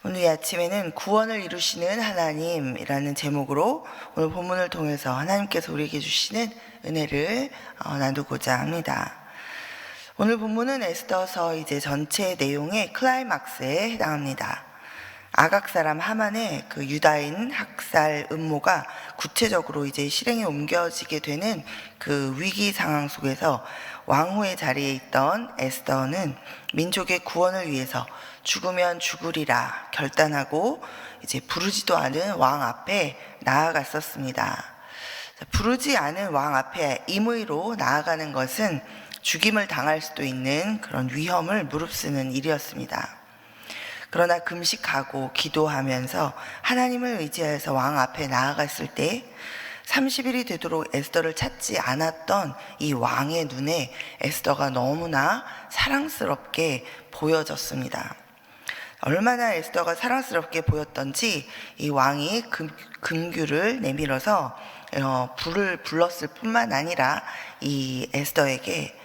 오늘 이 아침에는 구원을 이루시는 하나님이라는 제목으로 오늘 본문을 통해서 하나님께서 우리에게 주시는 은혜를 나누고자 합니다. 오늘 본문은 에스더서 이제 전체 내용의 클라이막스에 해당합니다. 아각 사람 하만의 그 유다인 학살 음모가 구체적으로 이제 실행에 옮겨지게 되는 그 위기 상황 속에서 왕후의 자리에 있던 에스더는 민족의 구원을 위해서 죽으면 죽으리라 결단하고 이제 부르지도 않은 왕 앞에 나아갔었습니다. 부르지 않은 왕 앞에 임의로 나아가는 것은 죽임을 당할 수도 있는 그런 위험을 무릅쓰는 일이었습니다. 그러나 금식하고 기도하면서 하나님을 의지해서 왕 앞에 나아갔을 때 30일이 되도록 에스더를 찾지 않았던 이 왕의 눈에 에스더가 너무나 사랑스럽게 보여졌습니다. 얼마나 에스더가 사랑스럽게 보였던지 이 왕이 금규를 내밀어서 불을 불렀을 뿐만 아니라 이 에스더에게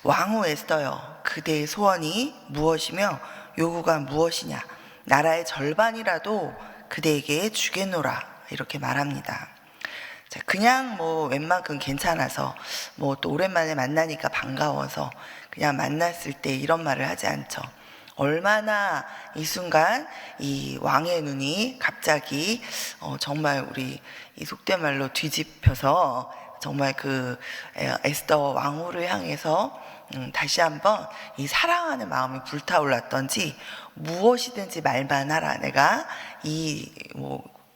왕후 에스더여, 그대의 소원이 무엇이며 요구가 무엇이냐, 나라의 절반이라도 그대에게 주겠노라, 이렇게 말합니다. 자, 그냥 웬만큼 괜찮아서 또 오랜만에 만나니까 반가워서 그냥 만났을 때 이런 말을 하지 않죠. 얼마나 이 순간 이 왕의 눈이 갑자기 정말 우리 이 속된 말로 뒤집혀서 정말 그 에스더 왕후를 향해서 다시 한번 이 사랑하는 마음이 불타올랐던지 무엇이든지 말만 하라. 내가 이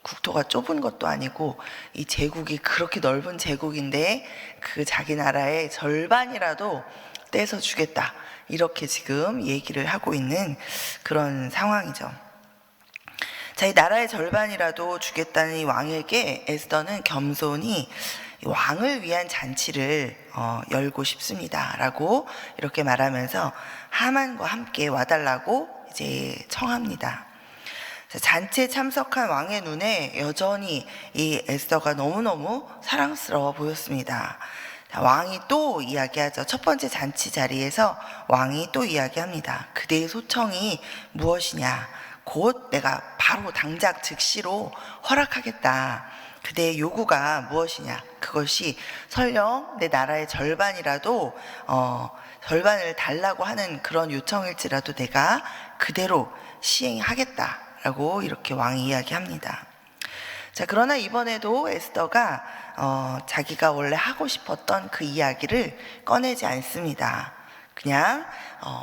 국토가 좁은 것도 아니고 이 제국이 그렇게 넓은 제국인데 그 자기 나라의 절반이라도 떼서 주겠다. 이렇게 지금 얘기를 하고 있는 그런 상황이죠. 자, 이 나라의 절반이라도 주겠다는 이 왕에게 에스더는 겸손히 왕을 위한 잔치를 열고 싶습니다 라고 이렇게 말하면서 하만과 함께 와달라고 이제 청합니다. 잔치에 참석한 왕의 눈에 여전히 이 에스더가 너무너무 사랑스러워 보였습니다. 왕이 또 이야기하죠. 첫 번째 잔치 자리에서 왕이 또 이야기합니다. 그대의 소청이 무엇이냐, 곧 내가 바로 당장 즉시로 허락하겠다. 그대의 요구가 무엇이냐, 그것이 설령 내 나라의 절반이라도 절반을 달라고 하는 그런 요청일지라도 내가 그대로 시행하겠다 라고 이렇게 왕이 이야기합니다. 자, 그러나 이번에도 에스더가 자기가 원래 하고 싶었던 그 이야기를 꺼내지 않습니다. 그냥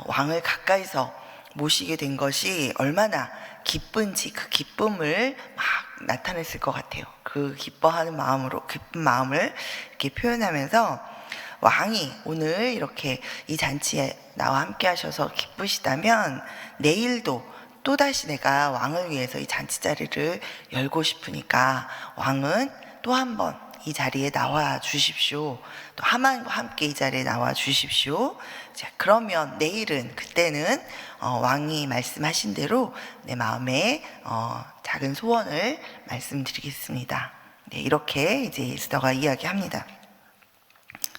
왕을 가까이서 모시게 된 것이 얼마나 기쁜지 그 기쁨을 막 나타냈을 것 같아요. 그 기쁜 마음을 이렇게 표현하면서 왕이 오늘 이렇게 이 잔치에 나와 함께 하셔서 기쁘시다면 내일도 또다시 내가 왕을 위해서 이 잔치 자리를 열고 싶으니까 왕은 또 한 번 이 자리에 나와 주십시오. 또 하만과 함께 이 자리에 나와 주십시오. 자, 그러면 내일은 그때는 왕이 말씀하신 대로 내 마음에 작은 소원을 말씀드리겠습니다. 네, 이렇게 이제 에스더가 이야기합니다.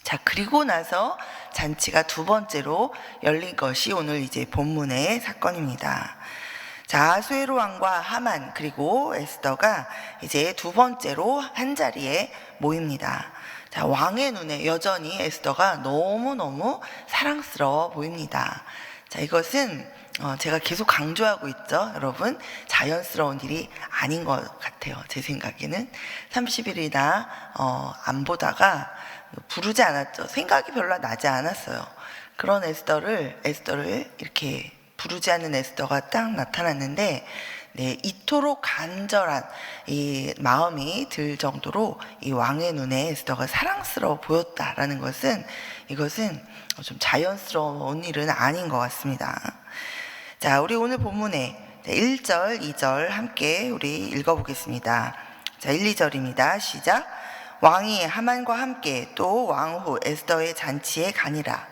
자, 그리고 나서 잔치가 두 번째로 열린 것이 오늘 이제 본문의 사건입니다. 자, 아수에로 왕과 하만 그리고 에스더가 이제 두 번째로 한 자리에 모입니다. 자, 왕의 눈에 여전히 에스더가 너무너무 사랑스러워 보입니다. 자, 이것은 제가 계속 강조하고 있죠. 여러분, 자연스러운 일이 아닌 것 같아요. 제 생각에는 30일이나 안 보다가 부르지 않았죠. 생각이 별로 나지 않았어요. 그런 에스더를 이렇게 부르지 않는 에스더가 딱 나타났는데, 네, 이토록 간절한 이 마음이 들 정도로 이 왕의 눈에 에스더가 사랑스러워 보였다라는 것은, 이것은 좀 자연스러운 일은 아닌 것 같습니다. 자, 우리 오늘 본문에 1절, 2절 함께 우리 읽어보겠습니다. 자, 1, 2절입니다. 시작. 왕이 하만과 함께 또 왕후 에스더의 잔치에 가니라.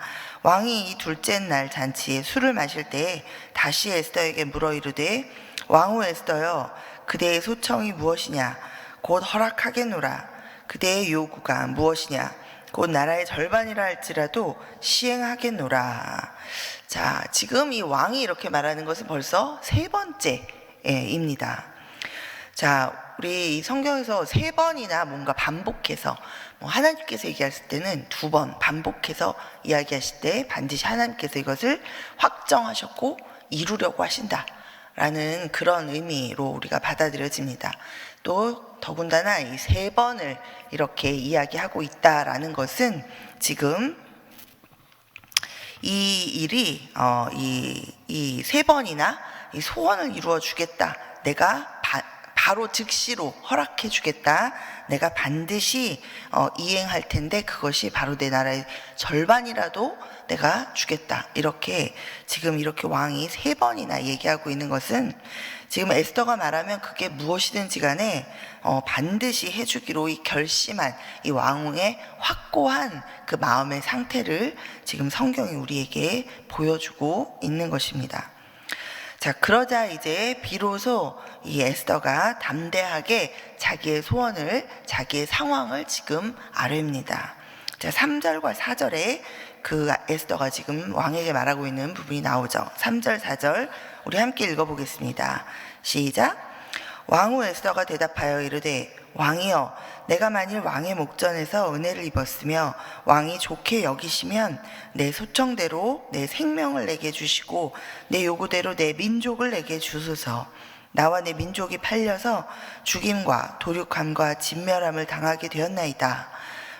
왕이 이 둘째 날 잔치에 술을 마실 때에 다시 에스더에게 물어 이르되 왕후 에스더여, 그대의 소청이 무엇이냐, 곧 허락하겠노라. 그대의 요구가 무엇이냐, 곧 나라의 절반이라 할지라도 시행하겠노라. 자, 지금 이 왕이 이렇게 말하는 것은 벌써 세 번째 입니다. 자, 우리 이 성경에서 3번이나 뭔가 반복해서 하나님께서 얘기하실 때는 2번 반복해서 이야기하실 때 반드시 하나님께서 이것을 확정하셨고 이루려고 하신다라는 그런 의미로 우리가 받아들여집니다. 또 더군다나 이 3번을 이렇게 이야기하고 있다라는 것은 지금 이 일이 이 3번이나 이 소원을 이루어 주겠다. 내가 바로 즉시로 허락해 주겠다. 내가 반드시 이행할 텐데 그것이 바로 내 나라의 절반이라도 내가 주겠다. 이렇게 지금 이렇게 왕이 3번이나 얘기하고 있는 것은 지금 에스더가 말하면 그게 무엇이든지 간에 반드시 해주기로 이 결심한 이 왕의 확고한 그 마음의 상태를 지금 성경이 우리에게 보여주고 있는 것입니다. 자, 그러자 이제 비로소 이 에스더가 담대하게 자기의 소원을, 자기의 상황을 지금 아뢰입니다. 자, 3절과 4절에 그 에스더가 지금 왕에게 말하고 있는 부분이 나오죠. 3절, 4절 우리 함께 읽어보겠습니다. 시작. 왕후 에스더가 대답하여 이르되 왕이여, 내가 만일 왕의 목전에서 은혜를 입었으며 왕이 좋게 여기시면 내 소청대로 내 생명을 내게 주시고 내 요구대로 내 민족을 내게 주소서. 나와 내 민족이 팔려서 죽임과 도륙함과 진멸함을 당하게 되었나이다.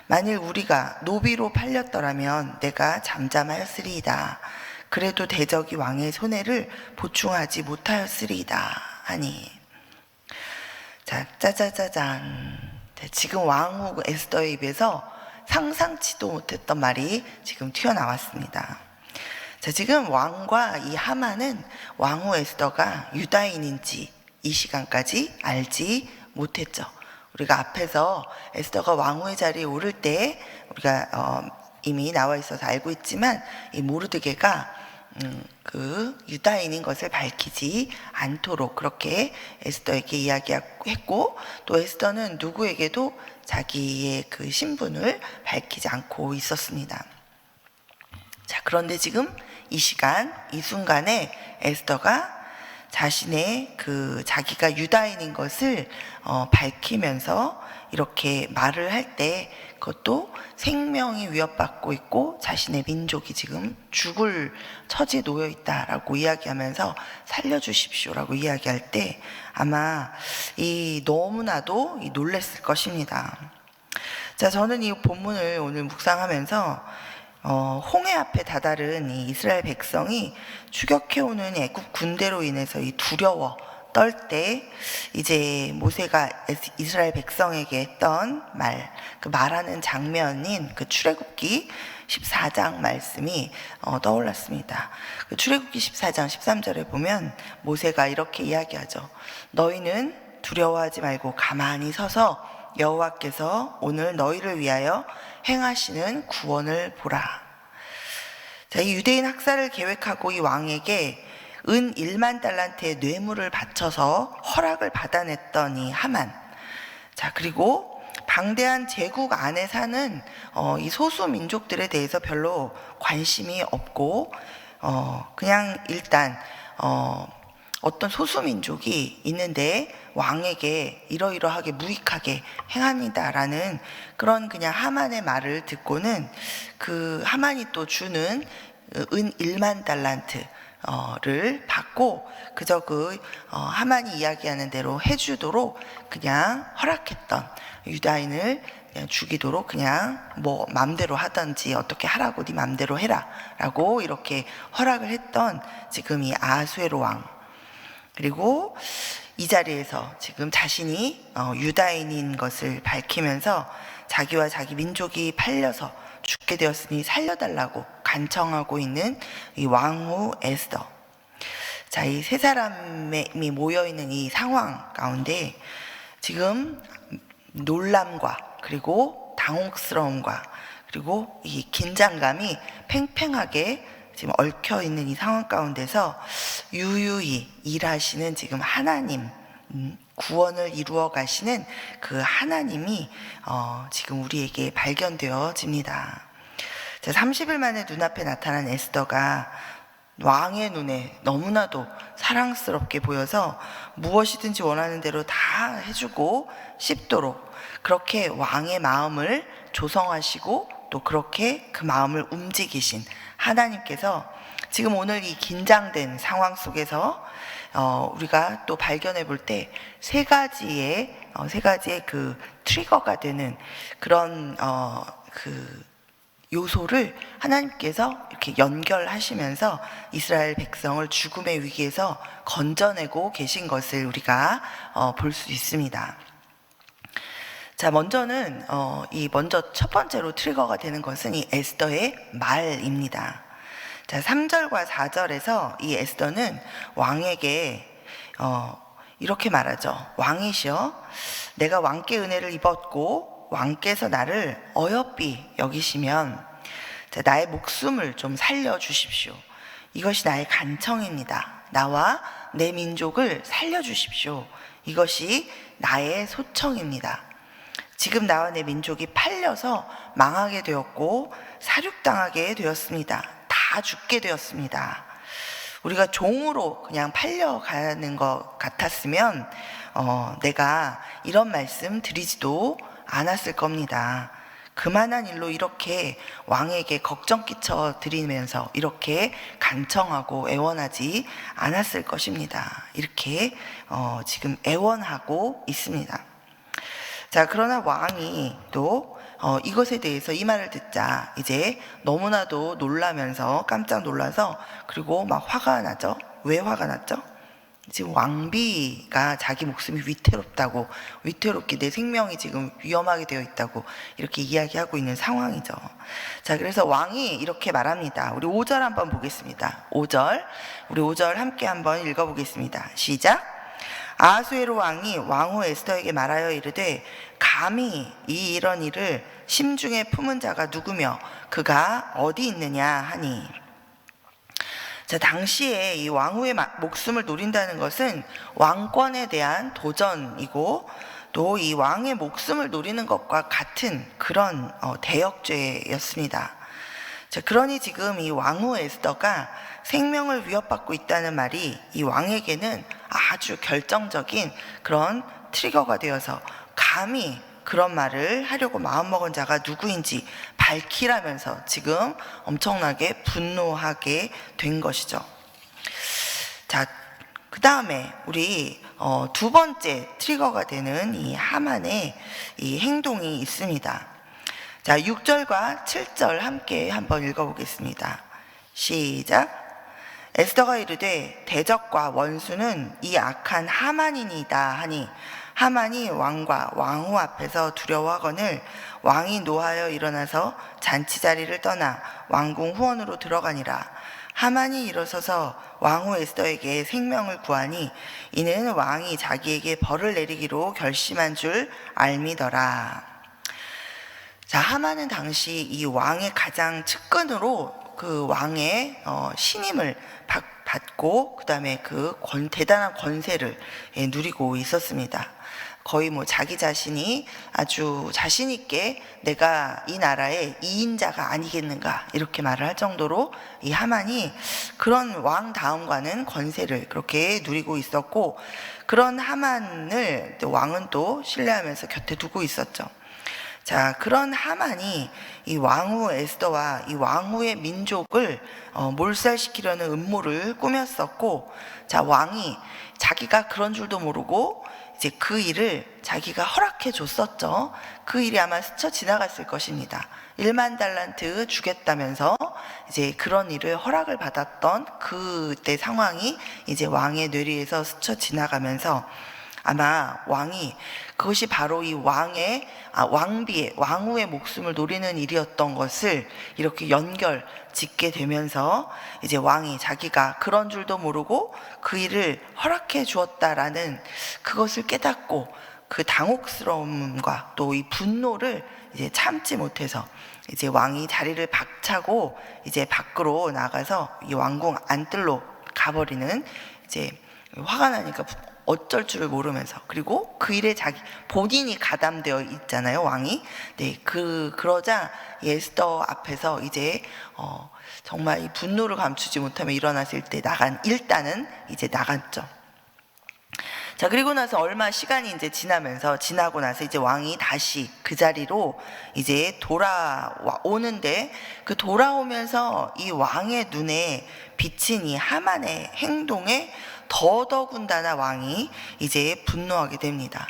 만일 우리가 노비로 팔렸더라면 내가 잠잠하였으리이다. 그래도 대적이 왕의 손해를 보충하지 못하였으리이다 하니. 자, 짜자자잔. 지금 왕후 에스더의 입에서 상상치도 못했던 말이 지금 튀어나왔습니다. 자, 지금 왕과 이 하만은 왕후 에스더가 유다인인지 이 시간까지 알지 못했죠. 우리가 앞에서 에스더가 왕후의 자리에 오를 때 우리가 이미 나와 있어서 알고 있지만 이 모르드게가 그 유다인인 것을 밝히지 않도록 그렇게 에스더에게 이야기했고, 또 에스더는 누구에게도 자기의 그 신분을 밝히지 않고 있었습니다. 자, 그런데 지금 이 시간, 이 순간에 에스더가 자신의 그 자기가 유다인인 것을 밝히면서 이렇게 말을 할 때 그것도 생명이 위협받고 있고 자신의 민족이 지금 죽을 처지에 놓여 있다라고 이야기하면서 살려주십시오라고 이야기할 때 아마 너무나도 놀랬을 것입니다. 자, 저는 이 본문을 오늘 묵상하면서 홍해 앞에 다다른 이 이스라엘 백성이 추격해오는 애굽 군대로 인해서 이 두려워 떨 때 이제 모세가 이스라엘 백성에게 했던 그 말하는 장면인 그 출애굽기 14장 말씀이 떠올랐습니다. 그 출애굽기 14장 13절에 보면 모세가 이렇게 이야기하죠. 너희는 두려워하지 말고 가만히 서서 여호와께서 오늘 너희를 위하여 행하시는 구원을 보라. 자, 이 유대인 학살을 계획하고 이 왕에게 은 1만 달란트의 뇌물을 바쳐서 허락을 받아냈던 이 하만. 자, 그리고 방대한 제국 안에 사는 이 소수 민족들에 대해서 별로 관심이 없고 그냥 일단 어떤 소수 민족이 있는데 왕에게 이러이러하게 무익하게 행합니다라는 그런 그냥 하만의 말을 듣고는 그 하만이 또 주는 은 1만 달란트 를 받고 그저 하만이 이야기하는 대로 해주도록 그냥 허락했던, 유다인을 그냥 죽이도록 그냥 뭐 맘대로 하든지 어떻게 하라고 네 맘대로 해라 라고 이렇게 허락을 했던 지금 이 아수에로 왕. 그리고 이 자리에서 지금 자신이 유다인인 것을 밝히면서 자기와 자기 민족이 팔려서 죽게 되었으니 살려달라고 간청하고 있는 이 왕후 에스더. 자, 이 세 사람이 모여있는 이 상황 가운데 지금 놀람과 그리고 당혹스러움과 그리고 이 긴장감이 팽팽하게 지금 얽혀있는 이 상황 가운데서 유유히 일하시는 지금 하나님, 구원을 이루어 가시는 그 하나님이 지금 우리에게 발견되어집니다. 자, 30일 만에 눈앞에 나타난 에스더가 왕의 눈에 너무나도 사랑스럽게 보여서 무엇이든지 원하는 대로 다 해주고 싶도록 그렇게 왕의 마음을 조성하시고 또 그렇게 그 마음을 움직이신 하나님께서 지금 오늘 이 긴장된 상황 속에서 우리가 또 발견해 볼 때 세 가지의 그 트리거가 되는 그런 그 요소를 하나님께서 이렇게 연결하시면서 이스라엘 백성을 죽음의 위기에서 건져내고 계신 것을 우리가 볼 수 있습니다. 자, 먼저는 먼저 첫 번째로 트리거가 되는 것은 이 에스더의 말입니다. 자, 3절과 4절에서 이 에스더는 왕에게 이렇게 말하죠. 왕이시여, 내가 왕께 은혜를 입었고 왕께서 나를 어여삐 여기시면 나의 목숨을 좀 살려주십시오. 이것이 나의 간청입니다. 나와 내 민족을 살려주십시오. 이것이 나의 소청입니다. 지금 나와 내 민족이 팔려서 망하게 되었고 사륙당하게 되었습니다. 다 죽게 되었습니다. 우리가 종으로 그냥 팔려가는 것 같았으면 내가 이런 말씀 드리지도 않았을 겁니다. 그만한 일로 이렇게 왕에게 걱정 끼쳐 드리면서 이렇게 간청하고 애원하지 않았을 것입니다. 이렇게 지금 애원하고 있습니다. 자, 그러나 왕이 또 이것에 대해서 이 말을 듣자 이제 너무나도 놀라면서 깜짝 놀라서 그리고 막 화가 나죠. 왜 화가 났죠? 지금 왕비가 자기 목숨이 위태롭게 내 생명이 지금 위험하게 되어 있다고 이렇게 이야기하고 있는 상황이죠. 자, 그래서 왕이 이렇게 말합니다. 우리 5절 한번 보겠습니다. 5절, 우리 5절 함께 한번 읽어보겠습니다. 시작. 아하수에로 왕이 왕후 에스더에게 말하여 이르되 감히 이런 일을 심중에 품은 자가 누구며 그가 어디 있느냐 하니. 자, 당시에 이 왕후의 목숨을 노린다는 것은 왕권에 대한 도전이고 또 이 왕의 목숨을 노리는 것과 같은 그런 대역죄였습니다. 자, 그러니 지금 이 왕후 에스더가 생명을 위협받고 있다는 말이 이 왕에게는 아주 결정적인 그런 트리거가 되어서 감히 그런 말을 하려고 마음먹은 자가 누구인지 밝히라면서 지금 엄청나게 분노하게 된 것이죠. 자, 그 다음에 우리 두 번째 트리거가 되는 이 하만의 이 행동이 있습니다. 자, 6절과 7절 함께 한번 읽어보겠습니다. 시작. 에스더가 이르되 대적과 원수는 이 악한 하만이니이다 하니 하만이 왕과 왕후 앞에서 두려워하거늘 왕이 노하여 일어나서 잔치자리를 떠나 왕궁 후원으로 들어가니라. 하만이 일어서서 왕후 에스더에게 생명을 구하니 이는 왕이 자기에게 벌을 내리기로 결심한 줄 알미더라. 자, 하만은 당시 이 왕의 가장 측근으로 그 왕의 신임을 받고 그 다음에 그 대단한 권세를 누리고 있었습니다. 거의 자기 자신이 아주 자신 있게 내가 이 나라의 2인자가 아니겠는가 이렇게 말을 할 정도로 이 하만이 그런 왕 다음과는 권세를 그렇게 누리고 있었고 그런 하만을 왕은 또 신뢰하면서 곁에 두고 있었죠. 자, 그런 하만이 이 왕후 에스더와 이 왕후의 민족을 몰살시키려는 음모를 꾸몄었고, 자, 왕이 자기가 그런 줄도 모르고 이제 그 일을 자기가 허락해 줬었죠. 그 일이 아마 스쳐 지나갔을 것입니다. 1만 달란트 주겠다면서 이제 그런 일을 허락을 받았던 그때 상황이 이제 왕의 뇌리에서 스쳐 지나가면서 아마 왕이 그것이 바로 이 왕후의 목숨을 노리는 일이었던 것을 이렇게 연결 짓게 되면서 이제 왕이 자기가 그런 줄도 모르고 그 일을 허락해 주었다라는 그것을 깨닫고 그 당혹스러움과 또 이 분노를 이제 참지 못해서 이제 왕이 자리를 박차고 이제 밖으로 나가서 이 왕궁 안뜰로 가버리는 이제 화가 나니까 어쩔 줄을 모르면서, 그리고 그 일에 자기 본인이 가담되어 있잖아요, 왕이. 네, 그러자 에스더 앞에서 이제 정말 이 분노를 감추지 못하며 일어났을 때 일단은 이제 나갔죠. 자, 그리고 나서 얼마 시간이 이제 지나고 나서 이제 왕이 다시 그 자리로 이제 돌아오는데, 그 돌아오면서 이 왕의 눈에 비친 이 하만의 행동에 더더군다나 왕이 이제 분노하게 됩니다.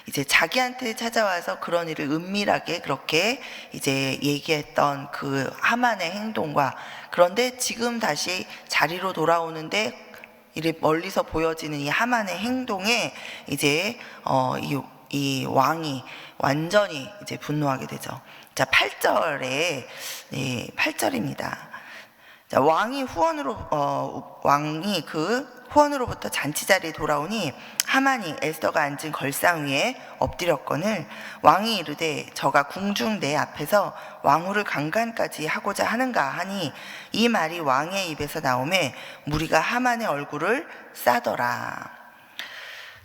이제 자기한테 찾아와서 그런 일을 은밀하게 그렇게 이제 얘기했던 그 하만의 행동과, 그런데 지금 다시 자리로 돌아오는데 이렇게 멀리서 보여지는 이 하만의 행동에 이제 이 왕이 완전히 이제 분노하게 되죠. 자, 8절에 8절입니다. 자, 왕이 그 후원으로부터 잔치 자리에 돌아오니 하만이 에스더가 앉은 걸상 위에 엎드렸거늘 왕이 이르되 저가 궁중 내 앞에서 왕후를 강간까지 하고자 하는가 하니 이 말이 왕의 입에서 나오매 무리가 하만의 얼굴을 싸더라.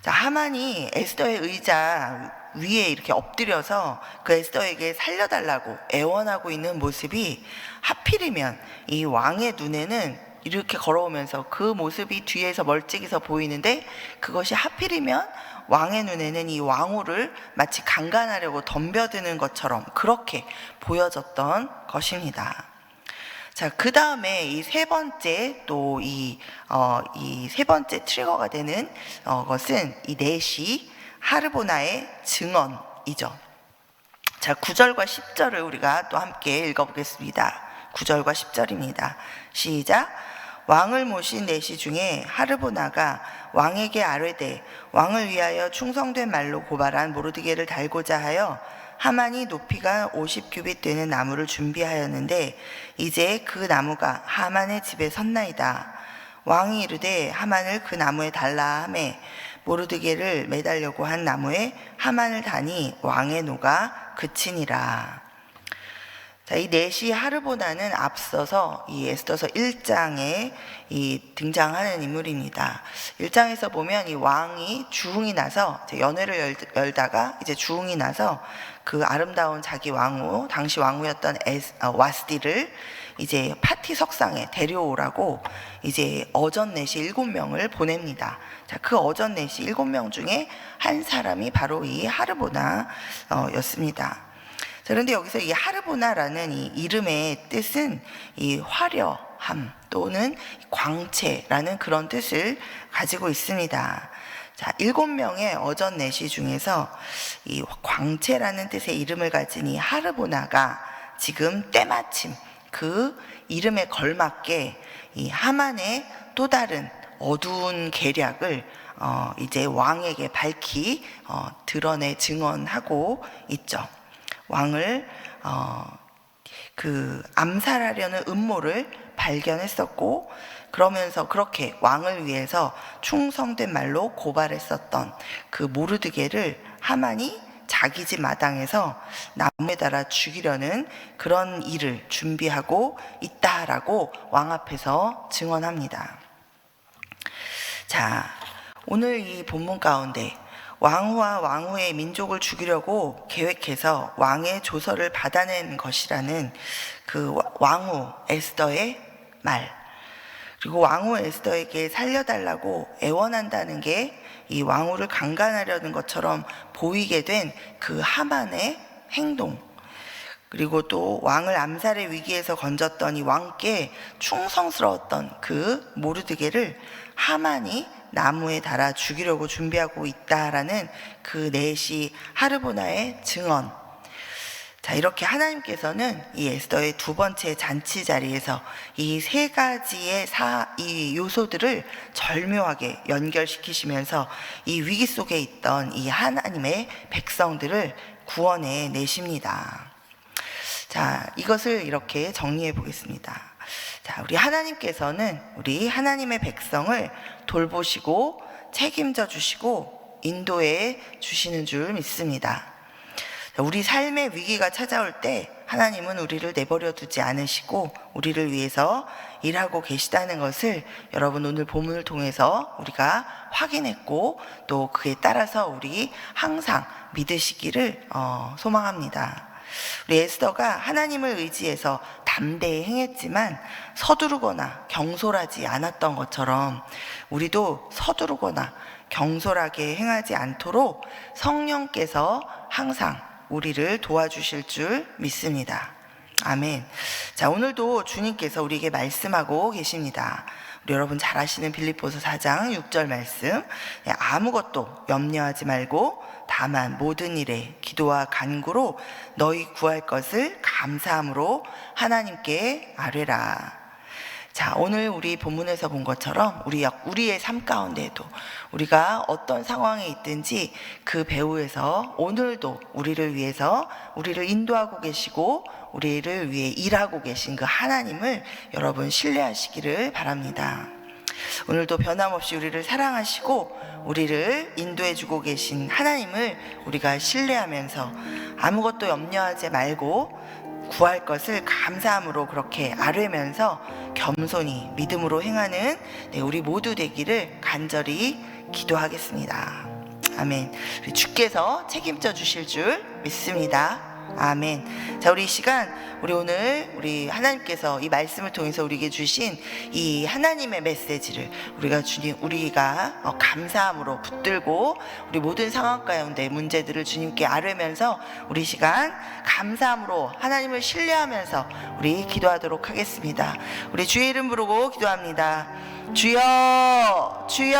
자, 하만이 에스더의 의자 위에 이렇게 엎드려서 그 에스더에게 살려달라고 애원하고 있는 모습이 하필이면 이 왕의 눈에는 이렇게 걸어오면서 그 모습이 뒤에서 멀찍이서 보이는데, 그것이 하필이면 왕의 눈에는 이 왕후를 마치 강간하려고 덤벼드는 것처럼 그렇게 보여졌던 것입니다. 자, 그 다음에 이 세 번째 또 이 세 번째 트리거가 되는 것은 이 넷이 하르보나의 증언이죠. 자, 9절과 10절을 우리가 또 함께 읽어보겠습니다. 9절과 10절입니다. 시작. 왕을 모신 내시 중에 하르보나가 왕에게 아뢰되 왕을 위하여 충성된 말로 고발한 모르드게를 달고자 하여 하만이 높이가 50규빗 되는 나무를 준비하였는데 이제 그 나무가 하만의 집에 섰나이다. 왕이 이르되 하만을 그 나무에 달라 하매 모르드게를 매달려고 한 나무에 하만을 다니 왕의 노가 그치니라. 자, 이 넷이 하르보나는 앞서서 이 에스더서 1장에 등장하는 인물입니다. 1장에서 보면 이 왕이 주흥이 나서 연회를 열다가 이제 주흥이 나서 그 아름다운 자기 왕후, 당시 왕후였던 와스디를 이제 파티 석상에 데려오라고 이제 어전 넷이 7명을 보냅니다. 자, 그 어전 넷이 7명 중에 한 사람이 바로 이 하르보나였습니다. 그런데 여기서 이 하르보나라는 이 이름의 뜻은 이 화려함 또는 광채라는 그런 뜻을 가지고 있습니다. 자, 7명의 어전 내시 중에서 이 광채라는 뜻의 이름을 가진 이 하르보나가 지금 때마침 그 이름에 걸맞게 이 하만의 또 다른 어두운 계략을 이제 왕에게 밝히 드러내 증언하고 있죠. 왕을 그 암살하려는 음모를 발견했었고, 그러면서 그렇게 왕을 위해서 충성된 말로 고발했었던 그 모르드게를 하만이 자기 집 마당에서 나무에 달아 죽이려는 그런 일을 준비하고 있다라고 왕 앞에서 증언합니다. 자, 오늘 이 본문 가운데 왕후와 왕후의 민족을 죽이려고 계획해서 왕의 조서를 받아낸 것이라는 그 왕후 에스더의 말, 그리고 왕후 에스더에게 살려달라고 애원한다는 게 이 왕후를 강간하려는 것처럼 보이게 된 그 하만의 행동, 그리고 또 왕을 암살의 위기에서 건졌던 이 왕께 충성스러웠던 그 모르드게를 하만이 나무에 달아 죽이려고 준비하고 있다라는 그 넷이 하르보나의 증언. 자, 이렇게 하나님께서는 이 에스더의 두 번째 잔치 자리에서 이 세 가지의 이 요소들을 절묘하게 연결시키시면서 이 위기 속에 있던 이 하나님의 백성들을 구원해 내십니다. 자, 이것을 이렇게 정리해 보겠습니다. 자, 우리 하나님께서는 우리 하나님의 백성을 돌보시고 책임져 주시고 인도해 주시는 줄 믿습니다. 우리 삶의 위기가 찾아올 때 하나님은 우리를 내버려 두지 않으시고 우리를 위해서 일하고 계시다는 것을 여러분 오늘 본문을 통해서 우리가 확인했고, 또 그에 따라서 우리 항상 믿으시기를 소망합니다. 우리 에스더가 하나님을 의지해서 담대히 행했지만 서두르거나 경솔하지 않았던 것처럼 우리도 서두르거나 경솔하게 행하지 않도록 성령께서 항상 우리를 도와주실 줄 믿습니다. 아멘. 자, 오늘도 주님께서 우리에게 말씀하고 계십니다. 우리 여러분 잘 아시는 빌립보서 4장 6절 말씀, 아무것도 염려하지 말고 다만 모든 일에 기도와 간구로 너희 구할 것을 감사함으로 하나님께 아뢰라. 자, 오늘 우리 본문에서 본 것처럼 우리의 삶 가운데에도 우리가 어떤 상황에 있든지 그 배후에서 오늘도 우리를 위해서 우리를 인도하고 계시고 우리를 위해 일하고 계신 그 하나님을 여러분 신뢰하시기를 바랍니다. 오늘도 변함없이 우리를 사랑하시고 우리를 인도해주고 계신 하나님을 우리가 신뢰하면서 아무것도 염려하지 말고 구할 것을 감사함으로 그렇게 아뢰면서 겸손히 믿음으로 행하는 우리 모두 되기를 간절히 기도하겠습니다. 아멘. 주께서 책임져 주실 줄 믿습니다. 아멘. 자, 우리 이 시간 우리 하나님께서 이 말씀을 통해서 우리에게 주신 이 하나님의 메시지를 우리가 감사함으로 붙들고 우리 모든 상황 가운데 문제들을 주님께 아뢰면서 우리 시간 감사함으로 하나님을 신뢰하면서 우리 기도하도록 하겠습니다. 우리 주의 이름 부르고 기도합니다. 주여, 주여.